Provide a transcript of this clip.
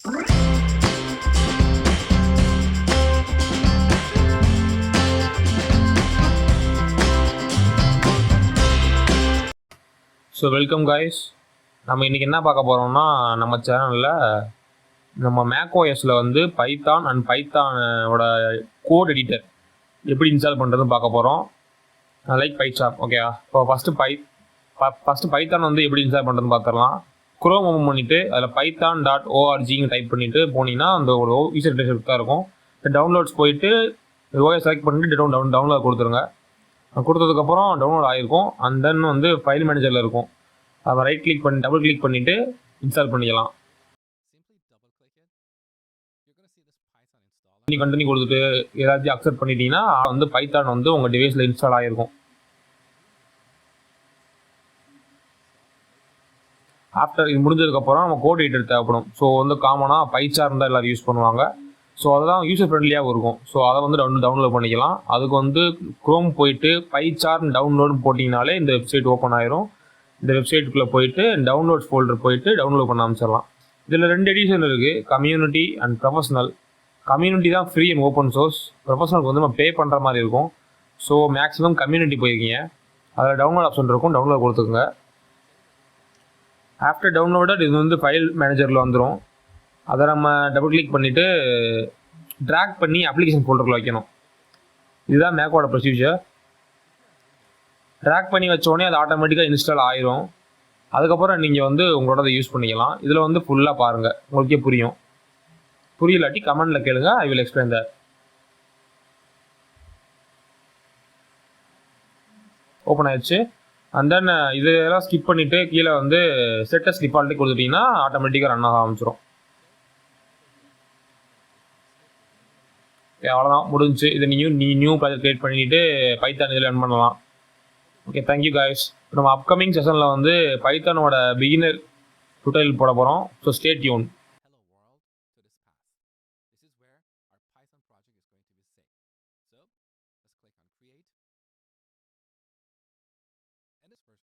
So welcome guys. நம்ம இன்றைக்கி என்ன பார்க்க போகிறோம்னா, நம்ம சேனலில் நம்ம மேக்ஓஎஸில் வந்து பைத்தான் அண்ட் பைத்தானோட கோட் எடிட்டர் எப்படி இன்ஸ்டால் பண்ணுறதுன்னு பார்க்க போகிறோம். லைக் பைச்சார்ம். ஓகேவா? இப்போ ஃபஸ்ட்டு பைத்தான் வந்து எப்படி இன்ஸ்டால் பண்ணுறதுன்னு பார்த்துடலாம். குரோம் ஓப்பன் பண்ணிவிட்டு அதில் python.org டைப் பண்ணிவிட்டு போனீங்கன்னா அந்த ஒரு யூசர் இன்டர்ஃபேஸ் தான் இருக்கும். டவுன்லோட்ஸ் போயிட்டு ஓஎஸ் செலக்ட் பண்ணிவிட்டு டவுன்லோட் கொடுத்துருங்க. கொடுத்ததுக்கப்புறம் டவுன்லோட் ஆகிருக்கும். அண்ட் தென் வந்து ஃபைல் மேனேஜரில் இருக்கும். அதை ரைட் கிளிக் பண்ணி டபுள் கிளிக் பண்ணிவிட்டு இன்ஸ்டால் பண்ணிக்கலாம். கண்டினியூ கொடுத்துட்டு ஏதாச்சும் அக்செப்ட் பண்ணிட்டீங்கன்னா வந்து பைத்தான் வந்து உங்கள் டிவைஸில் இன்ஸ்டால் ஆகிருக்கும். ஆஃப்டர் இது முடிஞ்சதுக்கப்புறம் நம்ம கோட் எடிட்டர் தேவைப்படும். ஸோ வந்து காமனாக பைச்சார்ம் தான் எல்லோரும் யூஸ் பண்ணுவாங்க. ஸோ அதெல்லாம் யூசர் ஃப்ரெண்ட்லியாக இருக்கும். ஸோ அதை வந்து டவுன்லோட் பண்ணிக்கலாம். அதுக்கு வந்து குரோம் போயிட்டு பைச்சார்ம் டவுன்லோடு போட்டிங்கனாலே இந்த வெப்சைட் ஓப்பன் ஆயிரும். இந்த வெப்சைட்டுக்குள்ளே போயிட்டு டவுன்லோட்ஸ் ஃபோல்டர் போயிட்டு டவுன்லோட் பண்ண ஆரம்பிச்சிடலாம். இதில் 2 எடிஷன் இருக்குது, கம்யூனிட்டி அண்ட் ப்ரொஃபஷனல். கம்யூனிட்டி தான் ஃப்ரீ அண்ட் ஓப்பன் சோர்ஸ். ப்ரொஃபஷனலுக்கு வந்து நம்ம பே பண்ணுற மாதிரி இருக்கும். ஸோ மேக்ஸிமம் கம்யூனிட்டி போயிருக்கீங்க, அதில் டவுன்லோட் ஆப்ஷன் இருக்கும், டவுன்லோட் கொடுத்துக்குங்க. ஆஃப்டர் டவுன்லோடட் இது வந்து ஃபைல் மேனேஜரில் வந்துடும். அதை நம்ம டபுள் கிளிக் பண்ணிவிட்டு ட்ராக் பண்ணி அப்ளிகேஷன் ஃபோல்டரில் வைக்கணும். இதுதான் மேக்கோட ப்ரொசீஜர். ட்ராக் பண்ணி வச்சோடனே அது ஆட்டோமேட்டிக்காக இன்ஸ்டால் ஆயிரும். அதுக்கப்புறம் நீங்கள் வந்து உங்களோட அதை யூஸ் பண்ணிக்கலாம். இதில் வந்து ஃபுல்லாக பாருங்கள், உங்களுக்கே புரியும். புரியலாட்டி கமெண்டில் கேளுங்க, I will explain that. Open ஆயிடுச்சு. அண்ட் தென் இதெல்லாம் ஸ்கிப் பண்ணிவிட்டு கீழே வந்து செட்டஸ் டிஃபால்ட்டே கொடுத்துட்டிங்கன்னா ஆட்டோமேட்டிக்காக ரன் ஆக ஆரம்பிச்சிடும். அவ்வளோதான், முடிஞ்சு. இதை நியூ ப்ராஜெக்ட் கிரியேட் பண்ணிவிட்டு பைத்தான் இதில் ரன் பண்ணலாம். Okay, thank you guys. நம்ம அப்கமிங் செஷனில் வந்து பைத்தானோட பிகினர் டுட்டோரியல் போட போகிறோம். So stay tune.